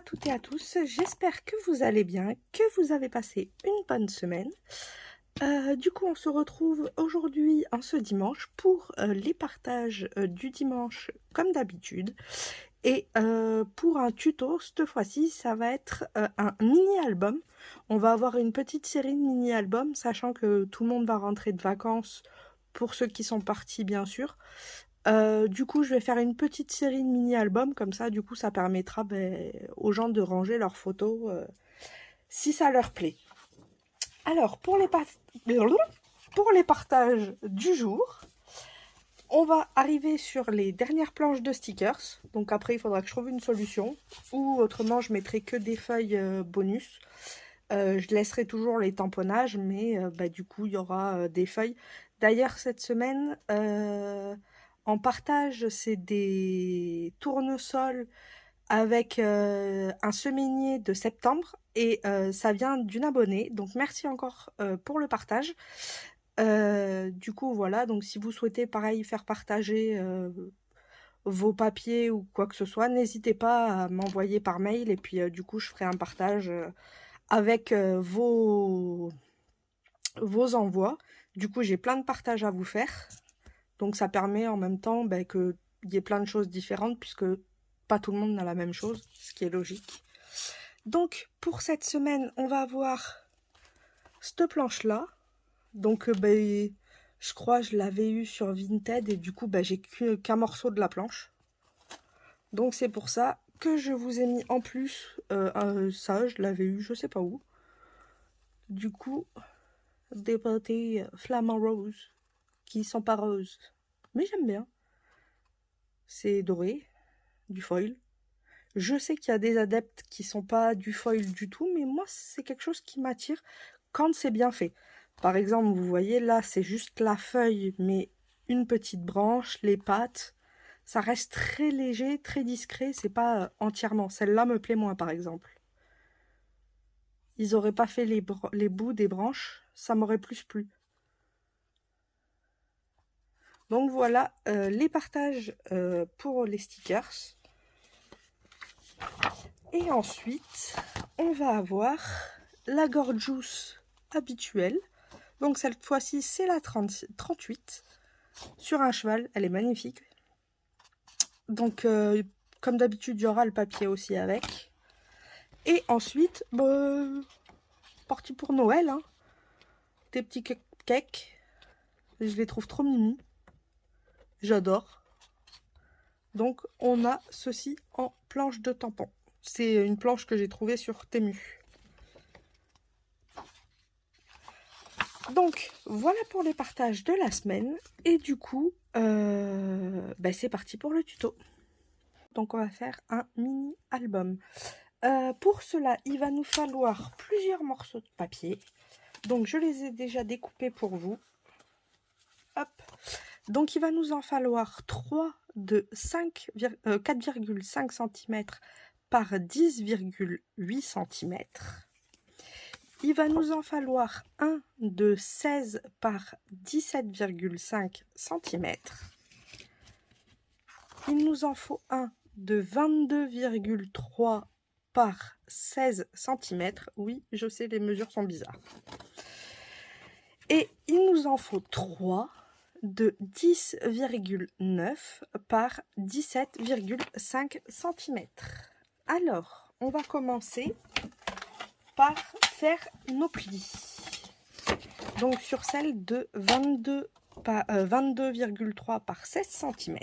à toutes et à tous, j'espère que vous allez bien, que vous avez passé une bonne semaine. Du coup, on se retrouve aujourd'hui, en ce dimanche, pour les partages du dimanche, comme d'habitude. Et pour un tuto, cette fois-ci, ça va être un mini-album. On va avoir une petite série de mini-albums, sachant que tout le monde va rentrer de vacances, pour ceux qui sont partis, bien sûr. Du coup, je vais faire une petite série de mini-albums, comme ça, du coup, ça permettra aux gens de ranger leurs photos si ça leur plaît. Alors, pour les partages du jour, on va arriver sur les dernières planches de stickers. Donc après, il faudra que je trouve une solution. Ou autrement, je mettrai que des feuilles bonus. Je laisserai toujours les tamponnages, mais du coup, il y aura des feuilles. D'ailleurs, cette semaine, en partage, c'est des tournesols avec un semainier de septembre. Et ça vient d'une abonnée. Donc, merci encore pour le partage. Du coup, voilà. Donc, si vous souhaitez, pareil, faire partager vos papiers ou quoi que ce soit, n'hésitez pas à m'envoyer par mail. Et puis, du coup, je ferai un partage avec vos envois. Du coup, j'ai plein de partages à vous faire. Donc, ça permet en même temps qu'il y ait plein de choses différentes, puisque pas tout le monde n'a la même chose, ce qui est logique. Donc, pour cette semaine, on va avoir cette planche-là. Donc, je crois que je l'avais eu sur Vinted, et du coup, j'ai qu'un morceau de la planche. Donc, c'est pour ça que je vous ai mis en plus ça, je l'avais eu, je sais pas où. Du coup, des pâtés flamants roses qui sont pas roses, mais j'aime bien. C'est doré, du foil. Je sais qu'il y a des adeptes qui sont pas du foil du tout, mais moi c'est quelque chose qui m'attire quand c'est bien fait. Par exemple, vous voyez là, c'est juste la feuille, mais une petite branche, les pattes, ça reste très léger, très discret, c'est pas entièrement. Celle-là me plaît moins, par exemple. Ils auraient pas fait les bouts des branches, ça m'aurait plus plu. Donc voilà les partages pour les stickers. Et ensuite, on va avoir la Gorgeous habituelle. Donc cette fois-ci, c'est la 38. Sur un cheval, elle est magnifique. Donc, comme d'habitude, il y aura le papier aussi avec. Et ensuite, parti pour Noël. Hein. Des petits cakes. Je les trouve trop mimi. J'adore. Donc, on a ceci en planche de tampon. C'est une planche que j'ai trouvée sur Temu. Donc, voilà pour les partages de la semaine. Et du coup, c'est parti pour le tuto. Donc, on va faire un mini-album. Pour cela, il va nous falloir plusieurs morceaux de papier. Donc, je les ai déjà découpés pour vous. Hop. Donc, il va nous en falloir 3 de 4,5 cm par 10,8 cm. Il va nous en falloir un de 16 par 17,5 cm. Il nous en faut un de 22,3 par 16 cm. Oui, je sais, les mesures sont bizarres. Et il nous en faut 3 de 10,9 par 17,5 cm. Alors, on va commencer par faire nos plis. Donc sur celle de 22,3 par 16 cm,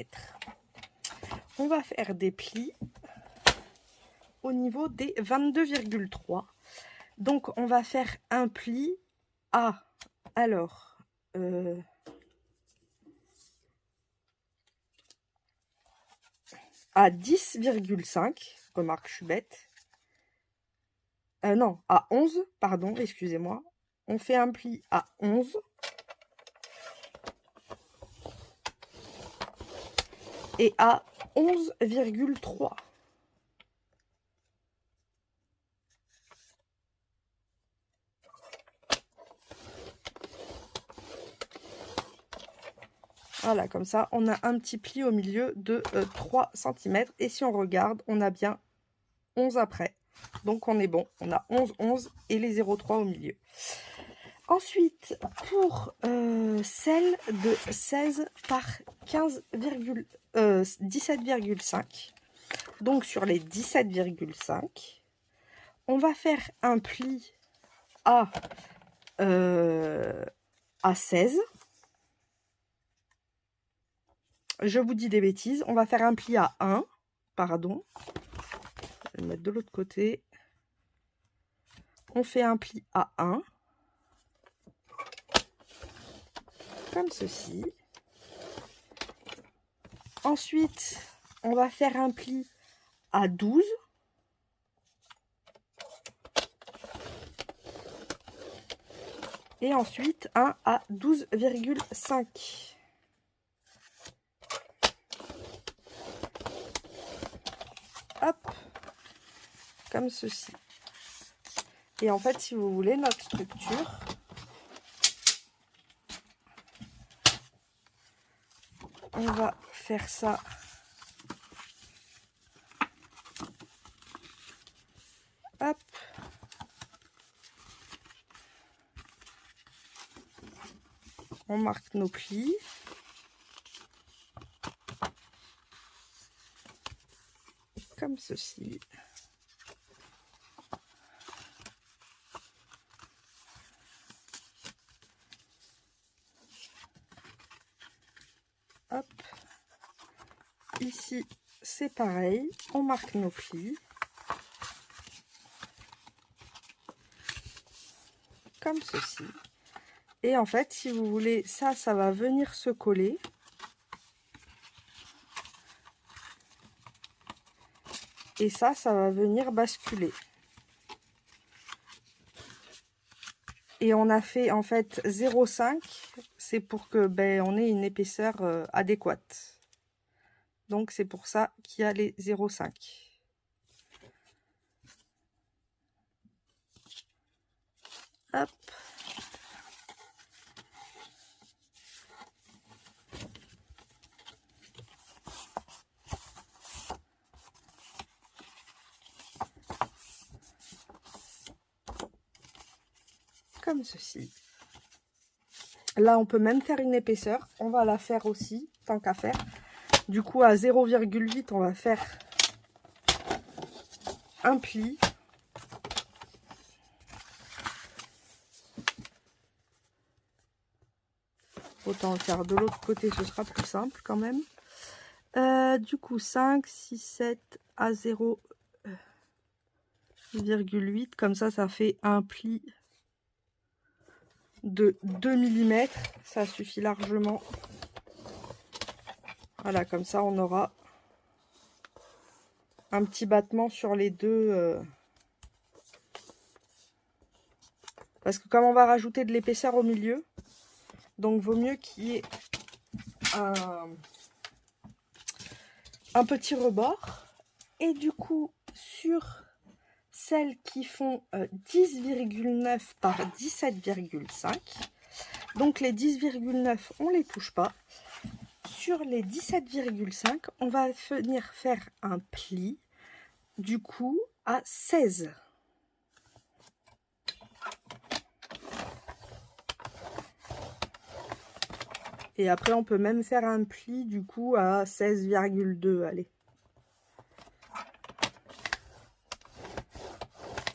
on va faire des plis au niveau des 22,3. Donc on va faire un pli à, alors, à 10,5, remarque, je suis bête. Non, à 11, pardon, excusez-moi. On fait un pli à 11. Et à 11,3. Voilà, comme ça, on a un petit pli au milieu de 3 cm. Et si on regarde, on a bien 11 après. Donc on est bon, on a 11, 11 et les 0,3 au milieu. Ensuite, pour celle de 16 par 17,5, donc sur les 17,5, on va faire un pli à 16. Je vous dis des bêtises, on va faire un pli à 1, pardon. Je vais le mettre de l'autre côté. On fait un pli à 1. Comme ceci. Ensuite, on va faire un pli à 12. Et ensuite, un à 12,5. Hop, comme ceci. Et en fait, si vous voulez, notre structure, on va faire ça hop. On marque nos plis. Comme ceci. Hop. Ici, c'est pareil. On marque nos plis. Comme ceci. Et en fait, si vous voulez, ça va venir se coller. Et ça va venir basculer. Et on a fait en fait 0,5. C'est pour que on ait une épaisseur adéquate. Donc c'est pour ça qu'il y a les 0,5. Hop. Comme ceci. Là, on peut même faire une épaisseur. On va la faire aussi, tant qu'à faire. Du coup, à 0,8, on va faire un pli. Autant le faire de l'autre côté, ce sera plus simple quand même. Du coup, 5, 6, 7 à 0,8. Comme ça fait un pli de 2 mm. Ça suffit largement. Voilà, comme ça, on aura un petit battement sur les deux. Parce que comme on va rajouter de l'épaisseur au milieu, donc vaut mieux qu'il y ait un petit rebord. Et du coup, sur celles qui font 10,9 par 17,5, donc les 10,9, on les touche pas. Sur les 17,5, on va venir faire un pli, du coup, à 16. Et après, on peut même faire un pli, du coup, à 16,2, allez.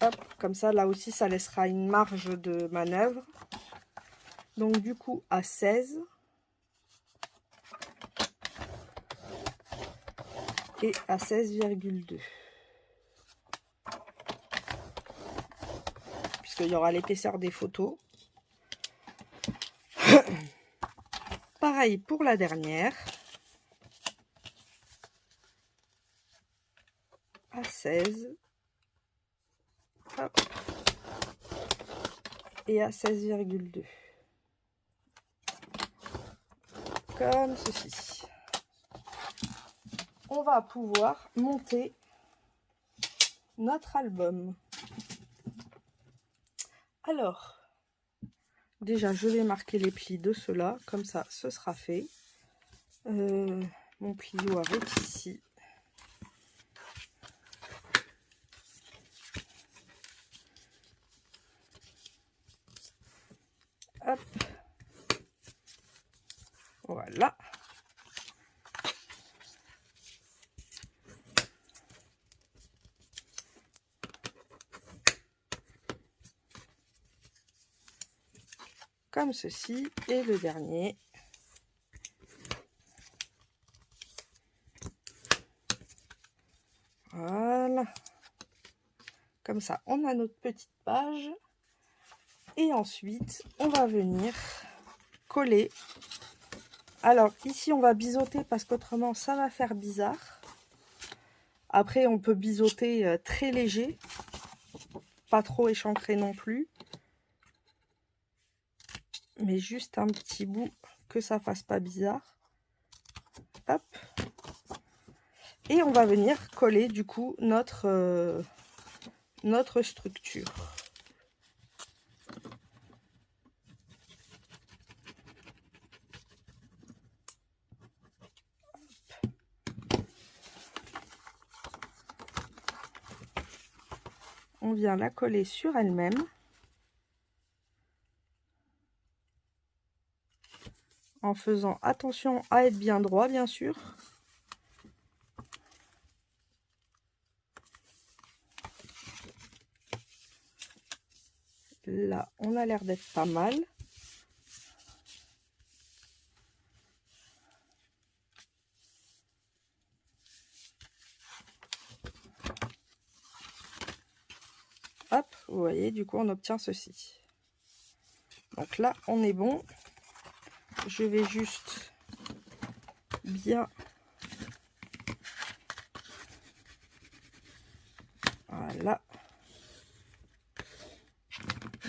Hop, comme ça, là aussi, ça laissera une marge de manœuvre. Donc, du coup, à 16. Et à 16,2. Puisqu'il y aura l'épaisseur des photos. Pareil pour la dernière. À 16. Hop. Et à 16,2. Comme ceci. On va pouvoir monter notre album. Alors, déjà, je vais marquer les plis de ceux-là. Comme ça, ce sera fait. Mon plio arrive ici. Hop. Voilà. Comme ceci. Et le dernier. Voilà. Comme ça, on a notre petite page. Et ensuite, on va venir coller. Alors, ici, on va biseauter parce qu'autrement, ça va faire bizarre. Après, on peut biseauter très léger. Pas trop échancré non plus. Mais juste un petit bout que ça fasse pas bizarre. Hop. Et on va venir coller du coup notre structure. On vient la coller sur elle-même. En faisant attention à être bien droit, bien sûr. Là, on a l'air d'être pas mal. Hop, vous voyez, du coup, on obtient ceci. Donc là, on est bon. Je vais juste bien... Voilà.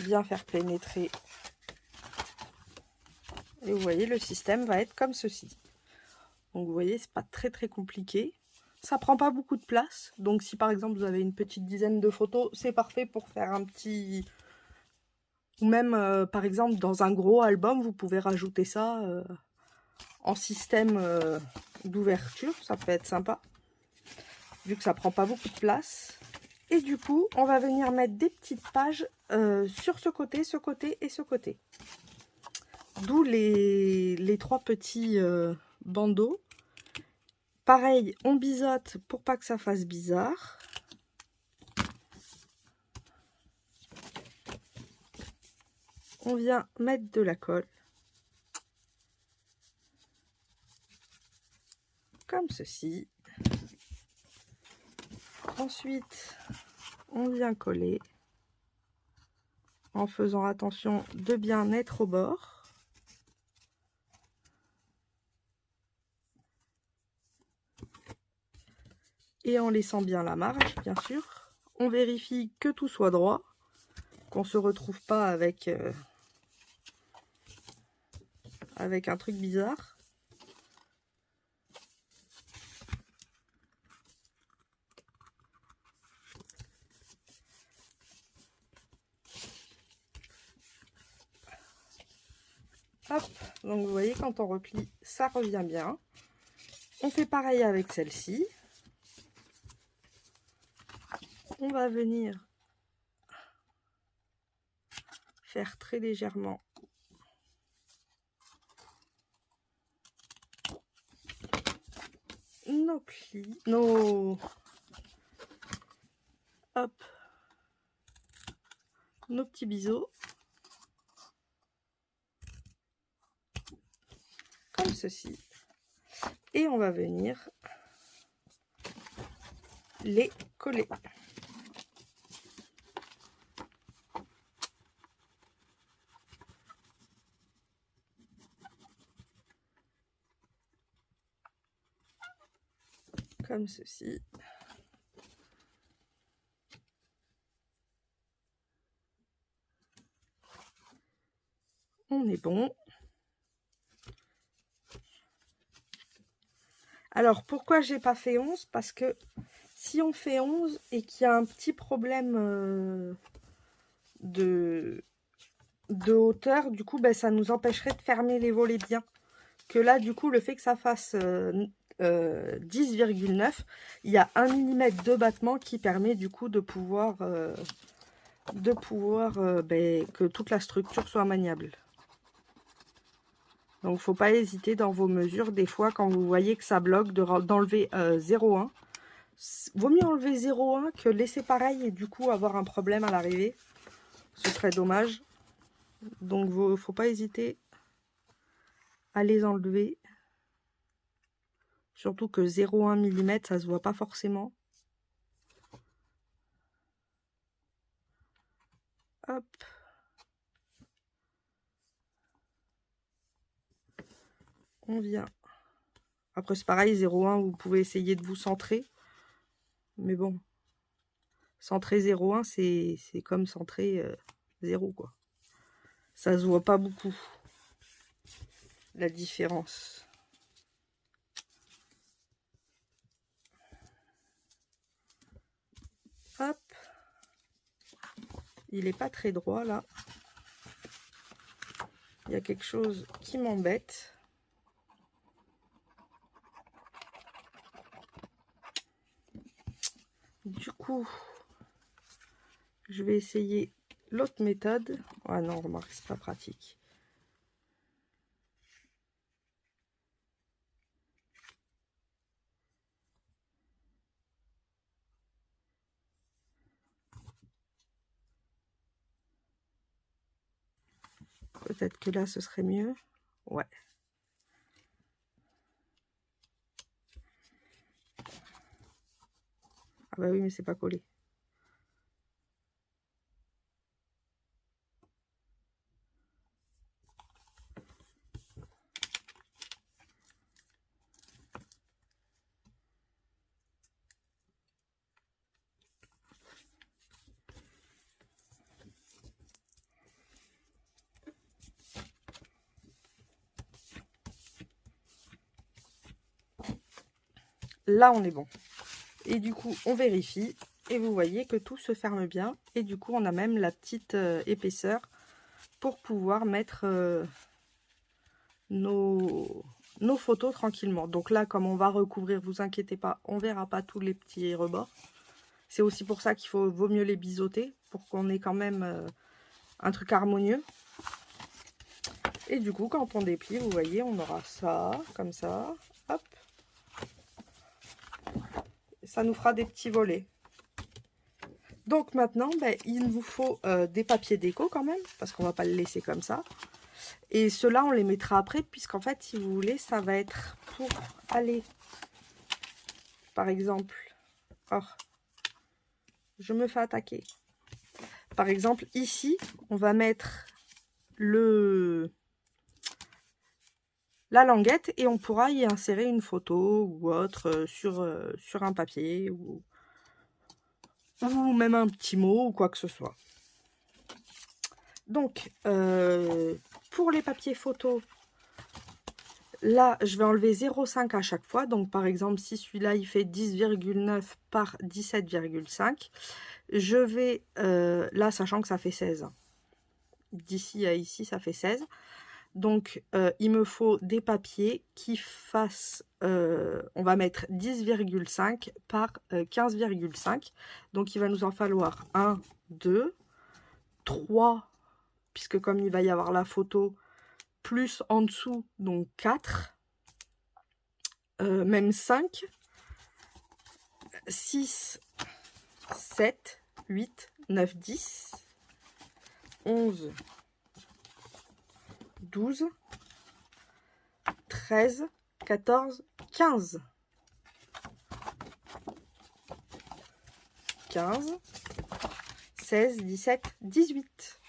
Bien faire pénétrer. Et vous voyez, le système va être comme ceci. Donc vous voyez, c'est pas très compliqué. Ça prend pas beaucoup de place. Donc si par exemple vous avez une petite dizaine de photos, c'est parfait pour faire un petit... Ou même par exemple dans un gros album, vous pouvez rajouter ça en système d'ouverture. Ça peut être sympa. Vu que ça prend pas beaucoup de place. Et du coup, on va venir mettre des petites pages sur ce côté et ce côté. D'où les trois petits bandeaux. Pareil, on biseaute pour pas que ça fasse bizarre. On vient mettre de la colle. Comme ceci. Ensuite, on vient coller en faisant attention de bien être au bord. Et en laissant bien la marge, bien sûr. On vérifie que tout soit droit, qu'on ne se retrouve pas avec un truc bizarre. Hop, donc vous voyez, quand on replie, ça revient bien. On fait pareil avec celle-ci. On va venir faire très légèrement nos plis, nos petits biseaux. Comme ceci. Et on va venir les coller. Comme ceci. On est bon. Alors, pourquoi j'ai pas fait 11? Parce que si on fait 11 et qu'il y a un petit problème de hauteur, du coup, ben, ça nous empêcherait de fermer les volets bien. Que là, du coup, le fait que ça fasse 10,9, il y a 1 mm de battement qui permet du coup de pouvoir, ben, que toute la structure soit maniable. Donc, faut pas hésiter dans vos mesures. Des fois, quand vous voyez que ça bloque, d'enlever 0,1. Vaut mieux enlever 0,1 que laisser pareil et du coup avoir un problème à l'arrivée. Ce serait dommage. Donc, faut pas hésiter à les enlever. Surtout que 0,1 mm, ça se voit pas forcément. Hop. On vient. Après, c'est pareil, 0,1, vous pouvez essayer de vous centrer. Mais bon, centrer 0,1, c'est comme centrer 0, quoi. Ça se voit pas beaucoup, la différence. Hop. Il est pas très droit, là. Il y a quelque chose qui m'embête. Du coup, je vais essayer l'autre méthode. Ah non, remarque, c'est pas pratique. Peut-être que là, ce serait mieux. Ouais. Ah bah oui, mais c'est pas collé. Là, on est bon. Et du coup, on vérifie. Et vous voyez que tout se ferme bien. Et du coup, on a même la petite épaisseur pour pouvoir mettre nos photos tranquillement. Donc là, comme on va recouvrir, vous inquiétez pas, on verra pas tous les petits rebords. C'est aussi pour ça qu'il vaut mieux les biseauter, pour qu'on ait quand même un truc harmonieux. Et du coup, quand on déplie, vous voyez, on aura ça, comme ça, hop. Ça nous fera des petits volets. Donc maintenant, ben, il vous faut des papiers déco quand même, parce qu'on va pas le laisser comme ça. Et ceux-là, on les mettra après, puisqu'en fait, si vous voulez, ça va être pour aller, par exemple, oh, je me fais attaquer. Par exemple, ici, on va mettre la languette et on pourra y insérer une photo ou autre sur un papier ou même un petit mot ou quoi que ce soit. Donc, pour les papiers photos, là, je vais enlever 0,5 à chaque fois. Donc, par exemple, si celui-là, il fait 10,9 par 17,5, je vais, là, sachant que ça fait 16. D'ici à ici, ça fait 16. Donc, il me faut des papiers qui fassent, on va mettre 10,5 par 15,5. Donc, il va nous en falloir 1, 2, 3, puisque comme il va y avoir la photo, plus en dessous, donc 4, même 5, 6, 7, 8, 9, 10, 11, 12, 13, 14, 15. 15, 16, 17, 18.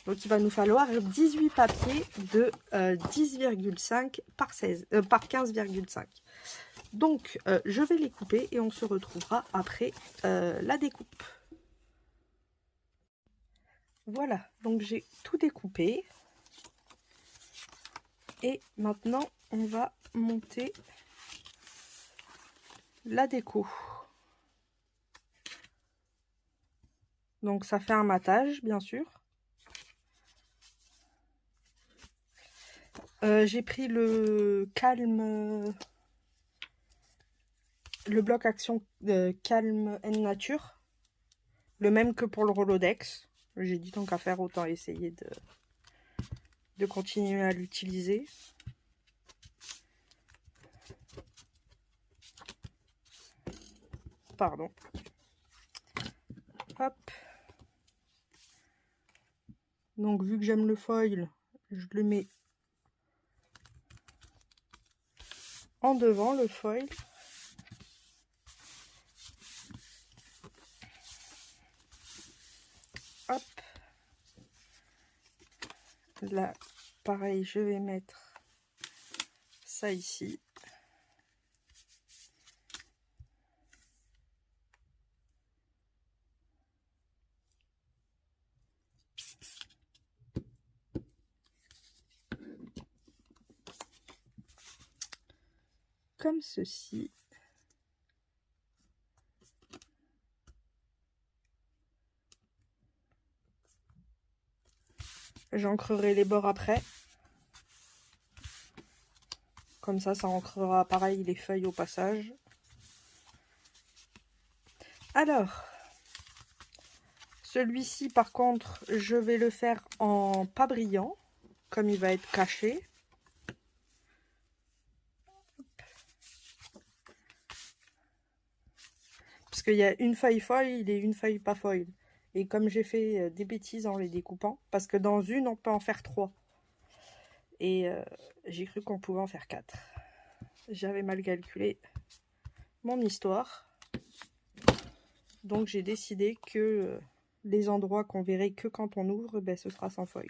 Donc il va nous falloir 18 papiers de 10,5 par 15,5. Donc je vais les couper et on se retrouvera après la découpe. Voilà, donc j'ai tout découpé. Et maintenant, on va monter la déco. Donc ça fait un matage, bien sûr. J'ai pris le Calm, le bloc action Calm and Nature, le même que pour le Rolodex. J'ai dit tant qu'à faire, autant essayer de continuer à l'utiliser. Pardon. Hop. Donc vu que j'aime le foil, je le mets en devant le foil. Hop. Là, pareil, je vais mettre ça ici. Comme ceci. J'ancrerai les bords après. Comme ça ancrera pareil les feuilles au passage. Alors, celui-ci par contre, je vais le faire en pas brillant, comme il va être caché. Parce qu'il y a une feuille foil et une feuille pas foil. Et comme j'ai fait des bêtises en les découpant, parce que dans une, on peut en faire 3. Et j'ai cru qu'on pouvait en faire 4. J'avais mal calculé mon histoire. Donc j'ai décidé que les endroits qu'on verrait que quand on ouvre, ben, ce sera sans foil.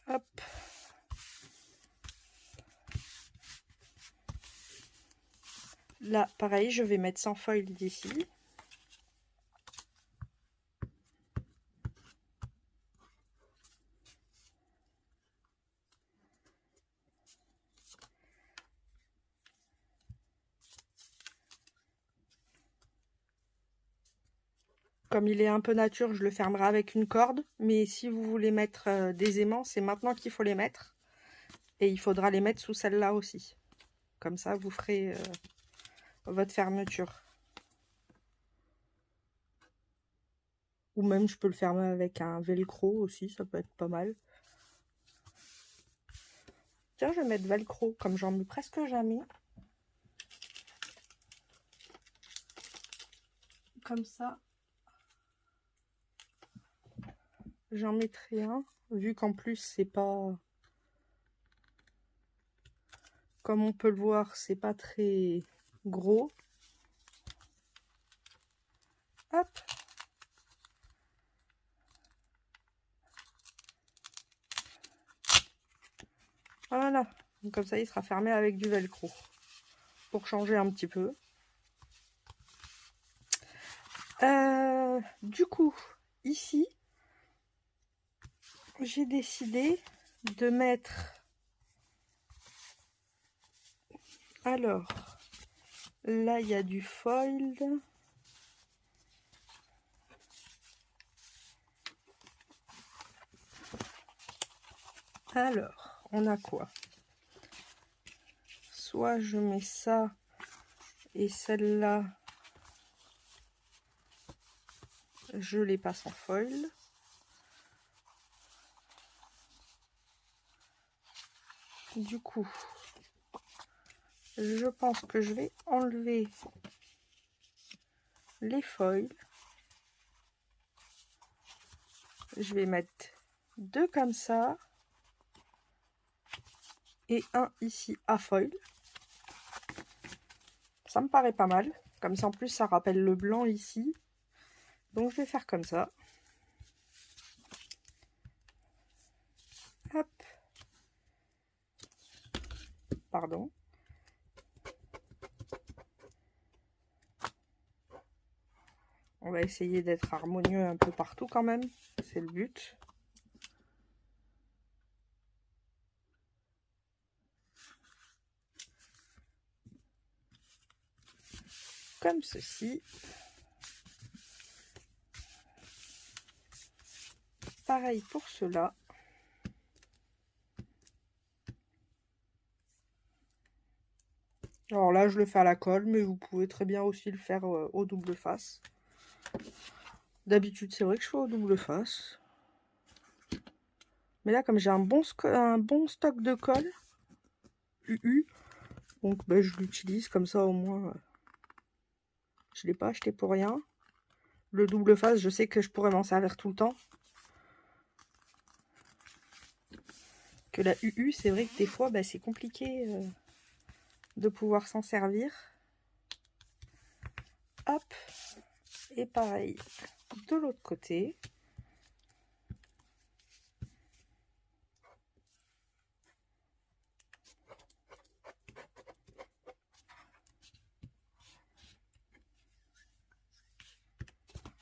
Hop. Là, pareil, je vais mettre sans foil d'ici. Comme il est un peu nature, je le fermerai avec une corde. Mais si vous voulez mettre des aimants, c'est maintenant qu'il faut les mettre. Et il faudra les mettre sous celle-là aussi. Comme ça, vous ferez votre fermeture. Ou même, je peux le fermer avec un velcro aussi, ça peut être pas mal. Tiens, je vais mettre velcro, comme j'en mets presque jamais. Comme ça. J'en mettrai un, vu qu'en plus, c'est pas... Comme on peut le voir, c'est pas très gros. Hop. Voilà. Donc, comme ça, il sera fermé avec du velcro. Pour changer un petit peu. Du coup, ici, j'ai décidé de mettre... Alors, là, il y a du foil. Alors, on a quoi? Soit je mets ça et celle-là, je les passe en foil. Du coup, je pense que je vais enlever les foils. Je vais mettre 2 comme ça et un ici à foil. Ça me paraît pas mal. Comme ça, en plus, ça rappelle le blanc ici. Donc, je vais faire comme ça. Hop. Pardon. On va essayer d'être harmonieux un peu partout quand même. C'est le but. Comme ceci. Pareil pour cela. Alors là, je le fais à la colle, mais vous pouvez très bien aussi le faire au double face. D'habitude, c'est vrai que je fais au double face. Mais là, comme j'ai un bon stock de colle, UU, donc ben, je l'utilise comme ça au moins. Je ne l'ai pas acheté pour rien. Le double face, je sais que je pourrais m'en servir tout le temps. Que la UU, c'est vrai que des fois, ben, c'est compliqué de pouvoir s'en servir. Hop. Et pareil, de l'autre côté.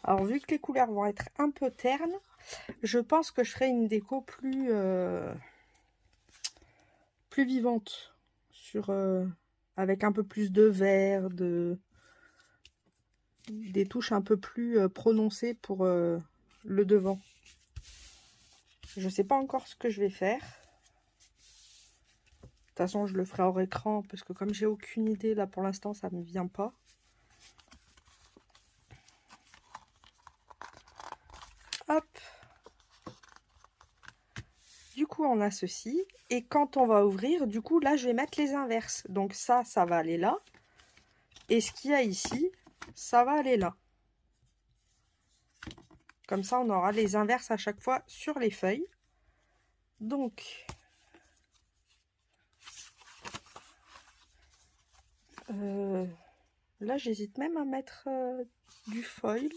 Alors, vu que les couleurs vont être un peu ternes, je pense que je ferai une déco plus vivante, avec un peu plus de vert, des touches un peu plus prononcées pour le devant. Je sais pas encore ce que je vais faire. De toute façon, je le ferai hors écran parce que comme j'ai aucune idée, là pour l'instant, ça me vient pas. Hop. Du coup, on a ceci. Et quand on va ouvrir, du coup, là, je vais mettre les inverses. Donc ça va aller là. Et ce qu'il y a ici, ça va aller là. Comme ça, on aura les inverses à chaque fois sur les feuilles. Donc, là, j'hésite même à mettre du foil.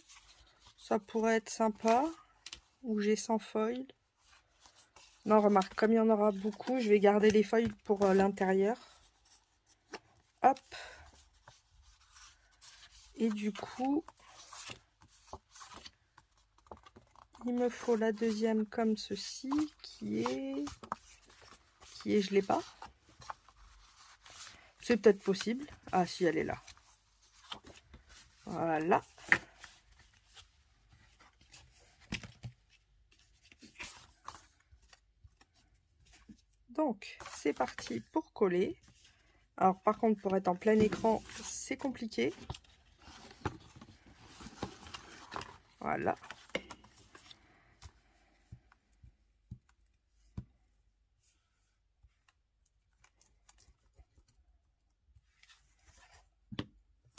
Ça pourrait être sympa. Ou j'ai sans foil. Non, remarque, comme il y en aura beaucoup, je vais garder les feuilles pour l'intérieur. Hop. Et du coup, il me faut la deuxième comme ceci, qui est, je l'ai pas. C'est peut-être possible. Ah si, elle est là. Voilà. Donc, c'est parti pour coller. Alors, par contre, pour être en plein écran, c'est compliqué. Voilà.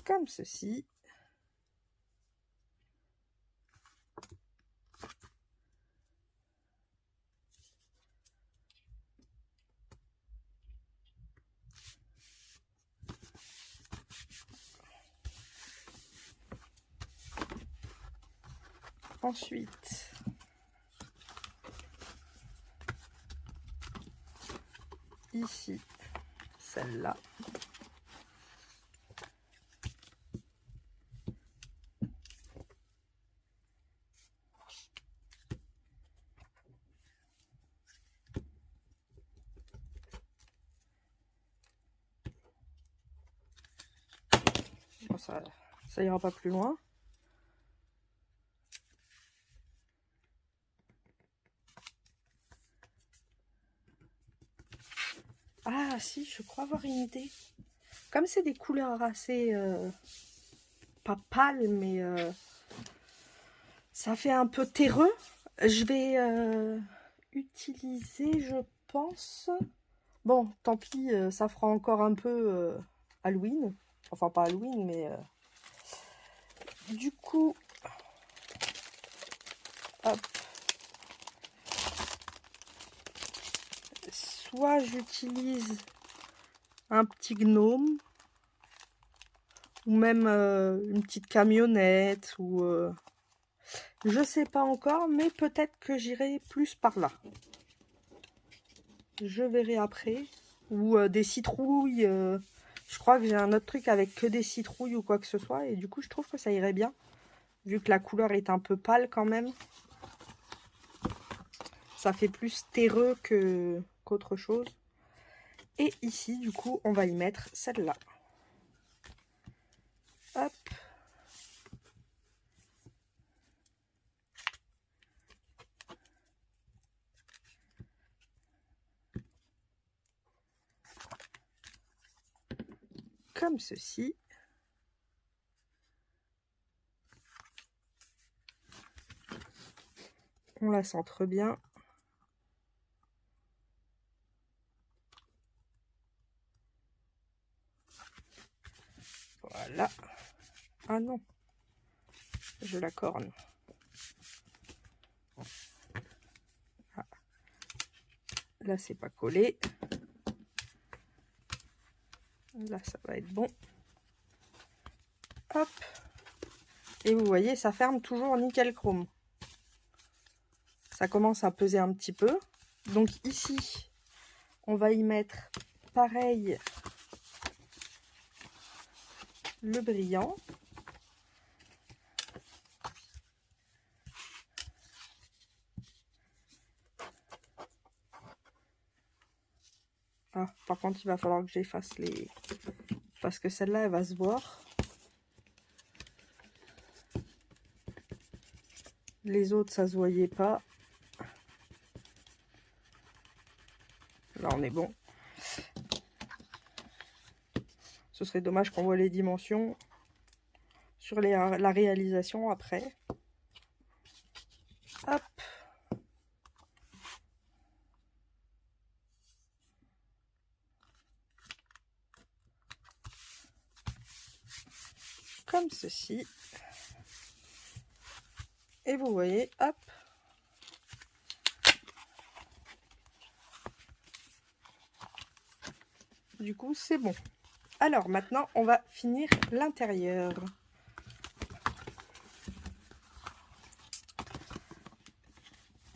Comme ceci. Ensuite, ici, celle-là. Bon, ça ira pas plus loin. Ah si, je crois avoir une idée. Comme c'est des couleurs assez... pas pâles, mais ça fait un peu terreux. Je vais utiliser, je pense... Bon, tant pis, ça fera encore un peu Halloween. Enfin, pas Halloween, mais... Du coup... Hop. Soit j'utilise un petit gnome, ou même une petite camionnette, ou je sais pas encore, mais peut-être que j'irai plus par là. Je verrai après. Ou des citrouilles. Je crois que j'ai un autre truc avec que des citrouilles ou quoi que ce soit, et du coup je trouve que ça irait bien, vu que la couleur est un peu pâle quand même. Ça fait plus terreux qu'autre chose. Et ici, du coup, on va y mettre celle-là. Hop. Comme ceci. On la centre bien. Voilà. Ah non, je la corne. Ah. Là, c'est pas collé. Là, ça va être bon. Hop. Et vous voyez, ça ferme toujours nickel chrome. Ça commence à peser un petit peu. Donc ici, on va y mettre pareil le brillant. Ah, par contre, il va falloir que j'efface les... Parce que celle-là, elle va se voir. Les autres, ça se voyait pas. Là, on est bon. Ce serait dommage qu'on voit les dimensions sur la réalisation après. Hop. Comme ceci. Et vous voyez, hop. Du coup, c'est bon. Alors, maintenant, on va finir l'intérieur.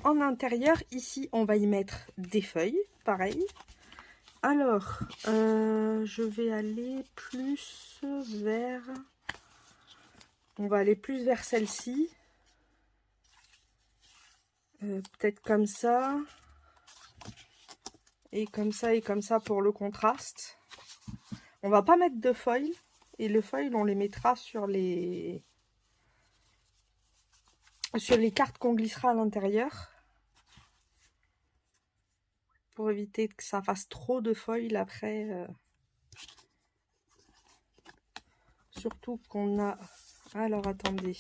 En intérieur, ici, on va y mettre des feuilles, pareil. Alors, je vais aller plus vers... On va aller plus vers celle-ci. Peut-être comme ça. Et comme ça et comme ça pour le contraste. On va pas mettre de foil. Et le foil, on les mettra sur les cartes qu'on glissera à l'intérieur. Pour éviter que ça fasse trop de foil après. Surtout qu'on a... Alors, attendez.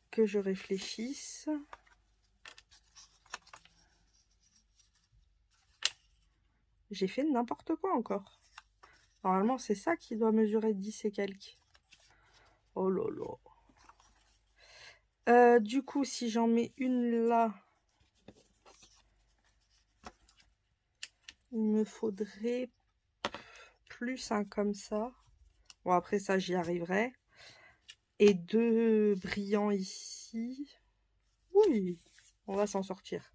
Que je réfléchisse. J'ai fait n'importe quoi encore. Normalement, c'est ça qui doit mesurer 10 et quelques. Oh là là. Du coup, si j'en mets une là, il me faudrait plus un comme ça. Bon, après ça, j'y arriverai. Et 2 brillants ici. Oui, on va s'en sortir.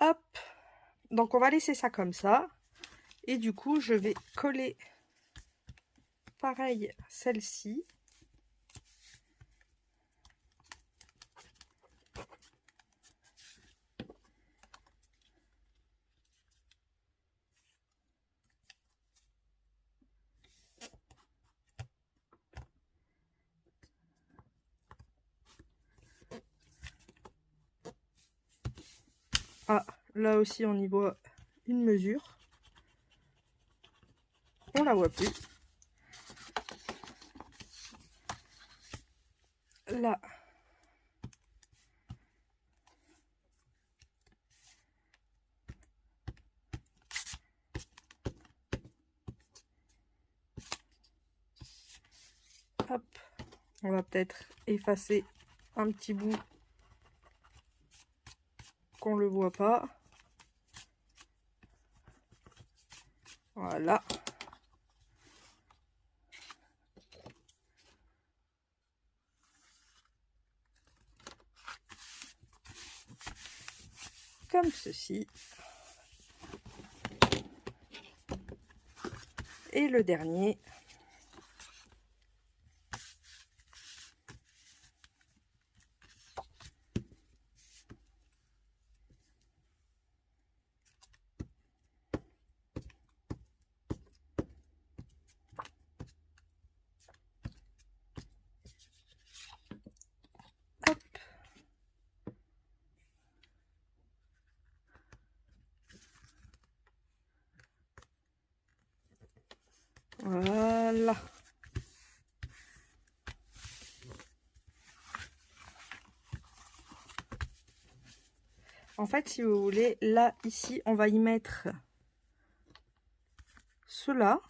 Hop. Donc, on va laisser ça comme ça. Et du coup, je vais coller pareil celle-ci. Ah, là aussi, on y voit une mesure. On la voit plus. Là. Hop. On va peut-être effacer un petit bout qu'on ne le voit pas. Voilà. Comme ceci. Et le dernier. Hop. Voilà. En fait, si vous voulez, là, ici, on va y mettre cela.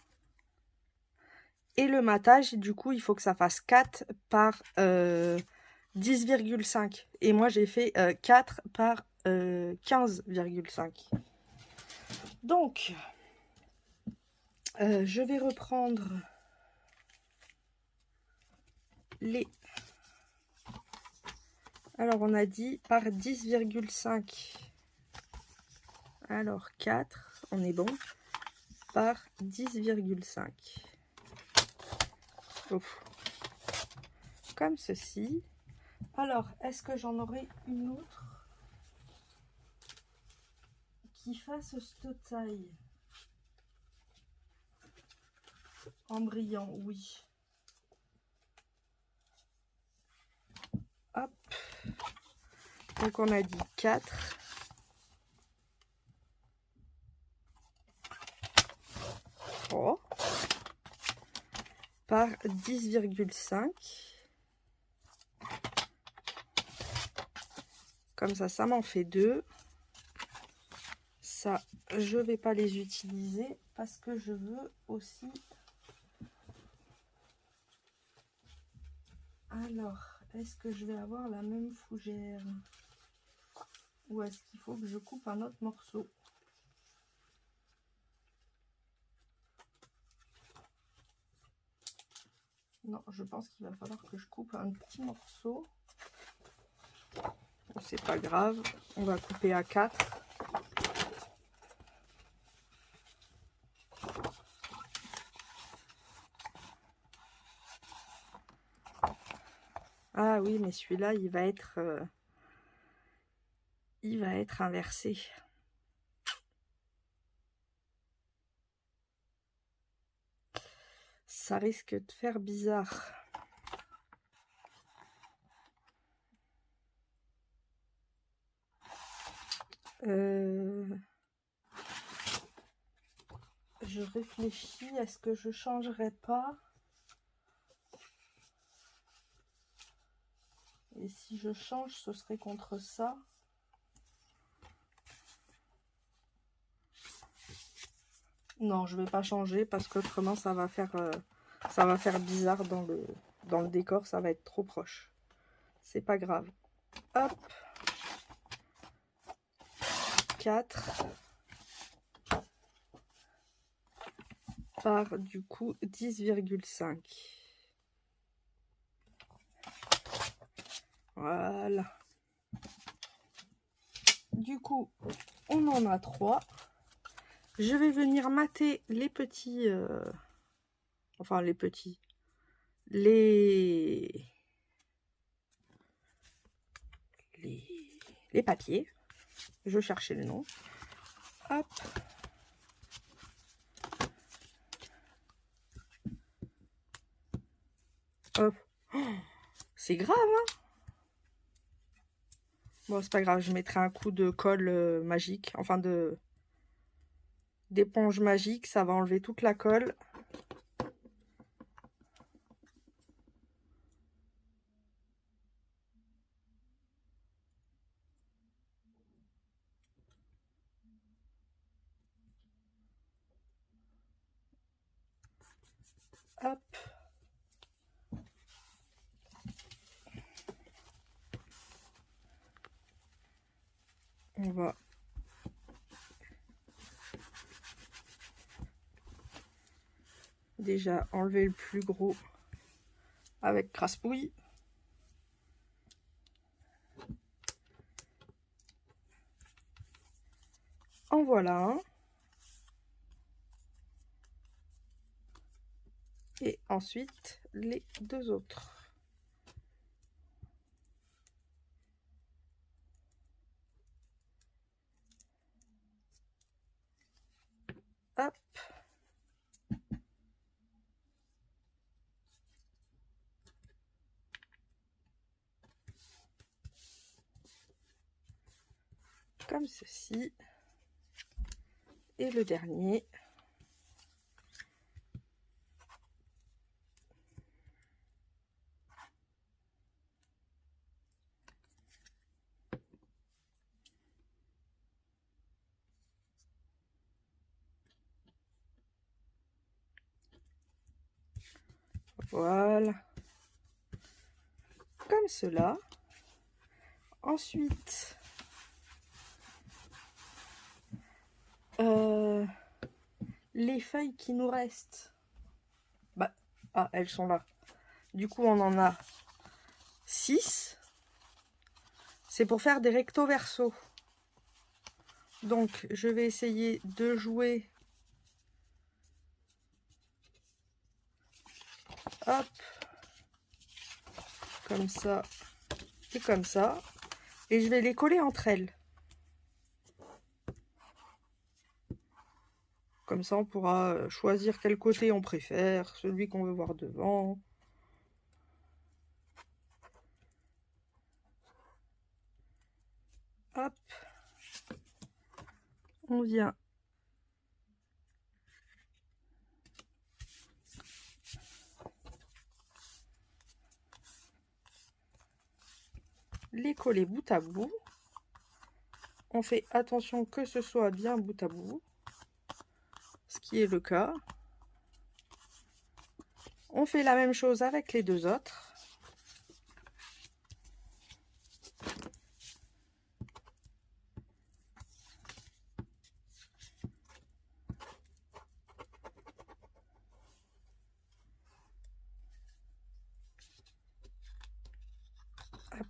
Et le matage, du coup, il faut que ça fasse 4 par 10,5. Et moi, j'ai fait 4 par 15,5. Donc, je vais reprendre les... Alors, on a dit par 10,5. Alors, 4, on est bon. Par 10,5. Comme ceci. Alors, est-ce que j'en aurai une autre qui fasse cette taille? En brillant, oui. Hop. Donc, on a dit 4. Oh. Par 10,5. Comme ça m'en fait 2. Ça, je vais pas les utiliser parce que je veux aussi... Alors, est-ce que je vais avoir la même fougère? Ou est-ce qu'il faut que je coupe un autre morceau? Non, je pense qu'il va falloir que je coupe un petit morceau. Bon, c'est pas grave, on va couper à 4. Ah oui, mais celui-là, il va être inversé. Ça risque de faire bizarre. Je réfléchis, est-ce que je changerais pas? Et si je change, ce serait contre ça. Non, je vais pas changer parce qu'autrement ça va faire bizarre dans le décor, ça va être trop proche. C'est pas grave. Hop. 4 par du coup 10,5. Voilà. Du coup, on en a 3. Je vais venir mater les petits... enfin, les petits... Les papiers. Je cherchais le nom. Hop. Hop. Oh, c'est grave, hein? Bon, c'est pas grave, je mettrai un coup de colle magique. Enfin, d'éponge magique. Ça va enlever toute la colle. Hop. On va déjà enlever le plus gros avec crasse-pouille. En voilà un. Et ensuite les deux autres. Hop. Comme ceci. Et le dernier. Voilà. Comme cela. Ensuite, les feuilles qui nous restent, bah, ah, elles sont là. Du coup, on en a 6. C'est pour faire des recto verso. Donc, je vais essayer de jouer. Hop. Comme ça. Et comme ça. Et je vais les coller entre elles. Comme ça, on pourra choisir quel côté on préfère, celui qu'on veut voir devant. Hop. On vient les coller bout à bout. On fait attention que ce soit bien bout à bout, ce qui est le cas. On fait la même chose avec les deux autres. Hop.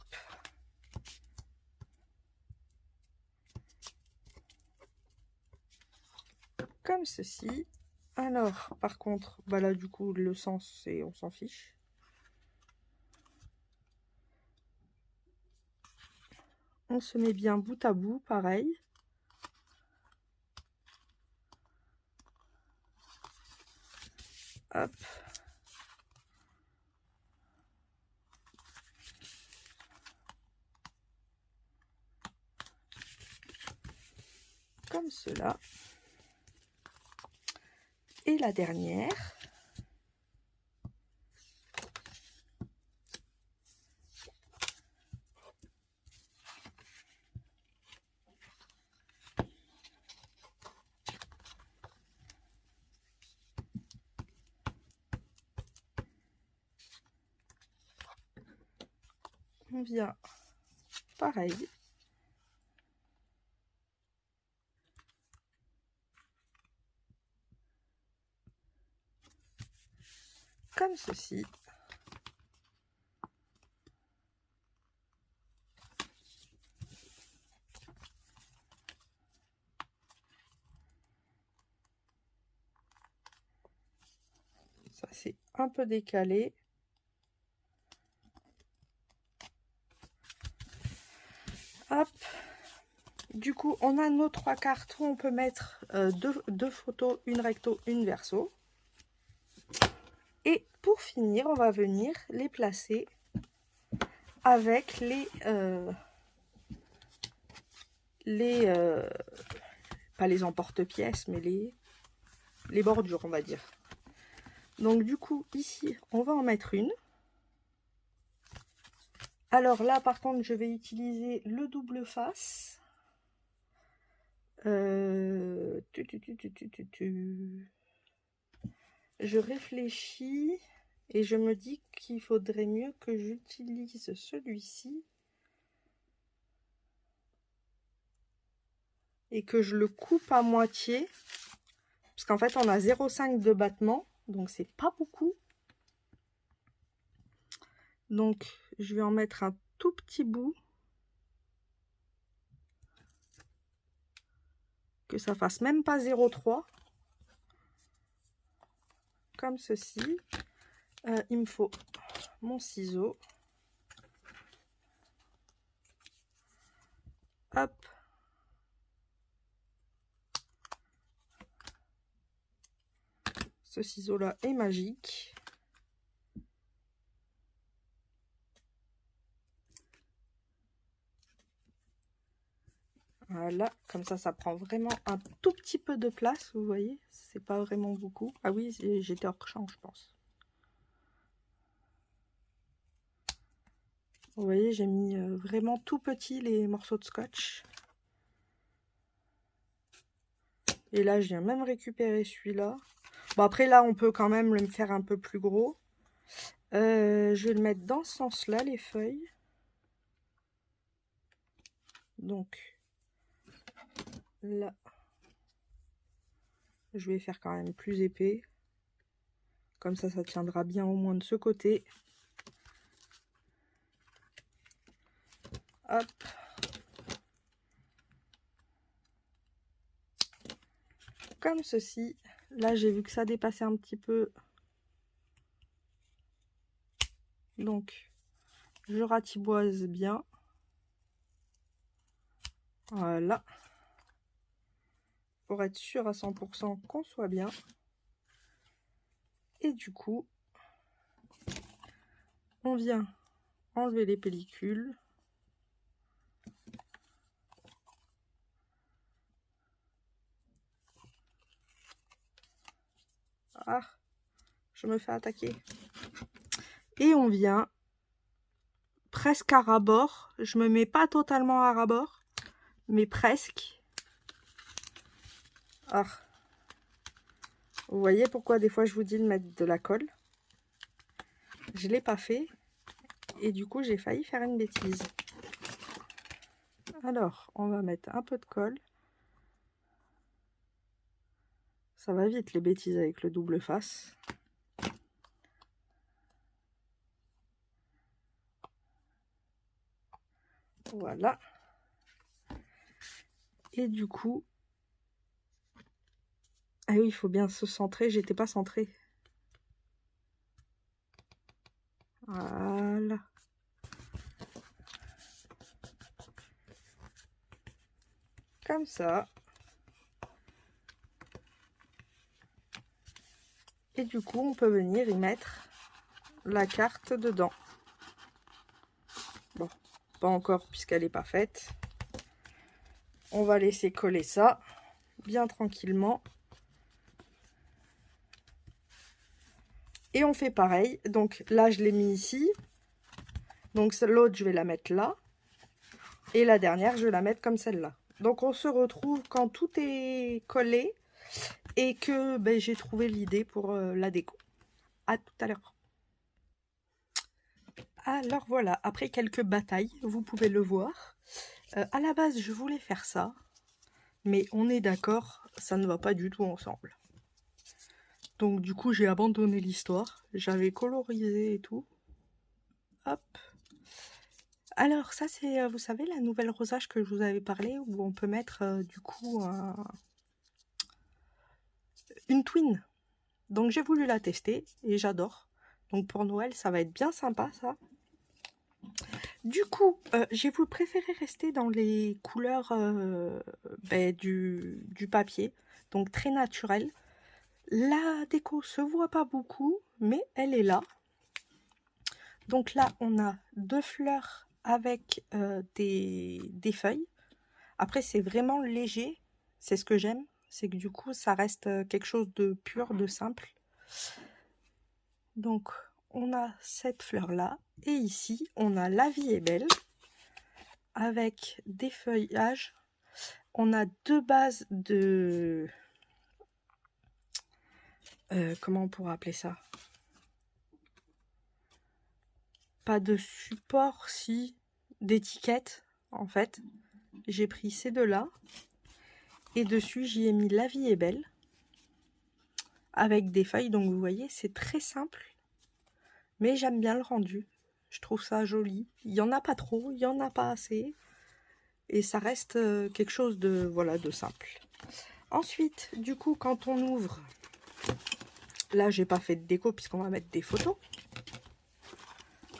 Comme ceci. Alors, par contre, bah là, du coup, le sens, c'est on s'en fiche. On se met bien bout à bout, pareil. Hop. Comme cela. Et la dernière. On vient pareil. Comme ceci. Ça, c'est un peu décalé. Hop. Du coup, on a nos 3 cartes où on peut mettre deux photos, une recto, une verso. Et pour finir, on va venir les placer avec pas les emporte-pièces, mais les bordures, on va dire. Donc du coup, ici, on va en mettre une. Alors là, par contre, je vais utiliser le double face. Je réfléchis et je me dis qu'il faudrait mieux que j'utilise celui-ci et que je le coupe à moitié, parce qu'en fait on a 0,5 de battement, donc c'est pas beaucoup. Donc je vais en mettre un tout petit bout, que ça fasse même pas 0,3, comme ceci. Il me faut mon ciseau. Hop. Ce ciseau là est magique. Voilà, comme ça prend vraiment un tout petit peu de place, vous voyez, c'est pas vraiment beaucoup. Ah oui, j'étais hors champ, je pense. Vous voyez, j'ai mis vraiment tout petit les morceaux de scotch. Et là, je viens même récupérer celui-là. Bon, après, là, on peut quand même le faire un peu plus gros. Je vais le mettre dans ce sens-là, les feuilles. Donc, là, je vais faire quand même plus épais. Comme ça tiendra bien au moins de ce côté. Hop. Comme ceci. Là, j'ai vu que ça dépassait un petit peu. Donc, je ratiboise bien. Voilà. Pour être sûr à 100% qu'on soit bien. Et du coup, on vient enlever les pellicules. Ah, je me fais attaquer. Et on vient presque à ras-bord. Je me mets pas totalement à ras-bord, mais presque. Ah. Vous voyez pourquoi des fois je vous dis de mettre de la colle. Je l'ai pas fait. Et du coup, j'ai failli faire une bêtise. Alors, on va mettre un peu de colle. Ça va vite les bêtises avec le double face. Voilà. Et du coup... Ah oui, il faut bien se centrer. J'étais pas centrée. Voilà. Comme ça. Et du coup, on peut venir y mettre la carte dedans. Bon, pas encore puisqu'elle n'est pas faite. On va laisser coller ça bien tranquillement. Et on fait pareil. Donc là, je l'ai mis ici. Donc l'autre, je vais la mettre là. Et la dernière, je vais la mettre comme celle-là. Donc on se retrouve quand tout est collé et que j'ai trouvé l'idée pour la déco. À tout à l'heure. Alors voilà, après quelques batailles, vous pouvez le voir. À la base, je voulais faire ça. Mais on est d'accord, ça ne va pas du tout ensemble. Donc du coup, j'ai abandonné l'histoire. J'avais colorisé et tout. Hop. Alors ça, c'est, vous savez, la nouvelle rosage que je vous avais parlé, où on peut mettre du coup une twin. Donc j'ai voulu la tester et j'adore. Donc pour Noël, ça va être bien sympa ça. Du coup, j'ai préféré rester dans les couleurs du papier. Donc très naturel. La déco se voit pas beaucoup, mais elle est là. Donc là, on a 2 fleurs avec des feuilles. Après, c'est vraiment léger. C'est ce que j'aime. C'est que du coup, ça reste quelque chose de pur, de simple. Donc, on a cette fleur-là. Et ici, on a La vie est belle. Avec des feuillages. On a 2 bases de... comment on pourrait appeler ça? Pas de support, si. D'étiquette, en fait. J'ai pris ces 2-là. Et dessus, j'y ai mis La vie est belle. Avec des feuilles. Donc, vous voyez, c'est très simple. Mais j'aime bien le rendu. Je trouve ça joli. Il n'y en a pas trop, il n'y en a pas assez. Et ça reste quelque chose de, voilà, de simple. Ensuite, du coup, quand on ouvre... Là, j'ai pas fait de déco puisqu'on va mettre des photos.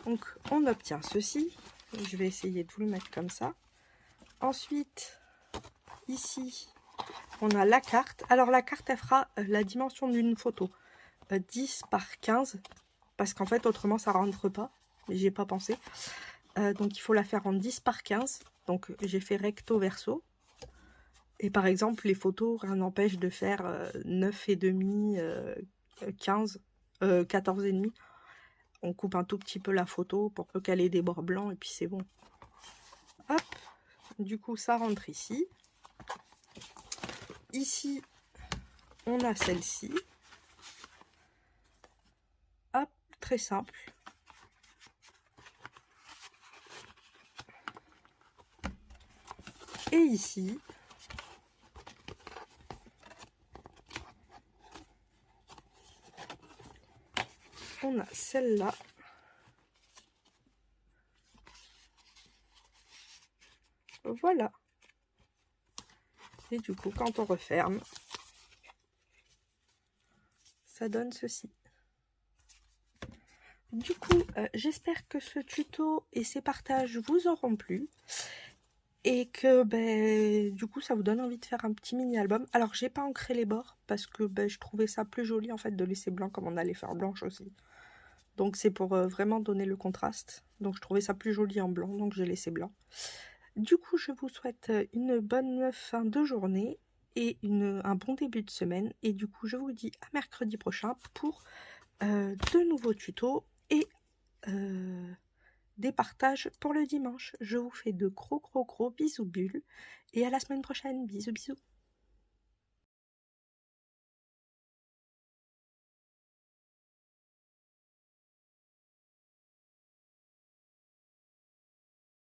Donc, on obtient ceci. Je vais essayer de vous le mettre comme ça. Ensuite, ici, on a la carte. Alors, la carte, elle fera la dimension d'une photo. 10 par 15. Parce qu'en fait, autrement, ça rentre pas. Mais j'y ai pas pensé. Donc, il faut la faire en 10 par 15. Donc, j'ai fait recto verso. Et par exemple, les photos, rien n'empêche de faire 9,5, 15, 14,5. On coupe un tout petit peu la photo pour peu qu'elle ait des bords blancs et puis c'est bon. Hop, du coup ça rentre ici. Ici, on a celle-ci. Hop, très simple. Et ici, on a celle-là. Voilà. Et du coup, quand on referme, ça donne ceci. Du coup, j'espère que ce tuto et ces partages vous auront plu. Et que du coup ça vous donne envie de faire un petit mini album. Alors j'ai pas ancré les bords parce que je trouvais ça plus joli en fait de laisser blanc comme on allait faire blanche aussi. Donc c'est pour vraiment donner le contraste. Donc je trouvais ça plus joli en blanc, donc j'ai laissé blanc. Du coup je vous souhaite une bonne fin de journée et un bon début de semaine. Et du coup je vous dis à mercredi prochain pour de nouveaux tutos et des partages pour le dimanche. Je vous fais de gros bisous bulles et à la semaine prochaine. Bisous bisous.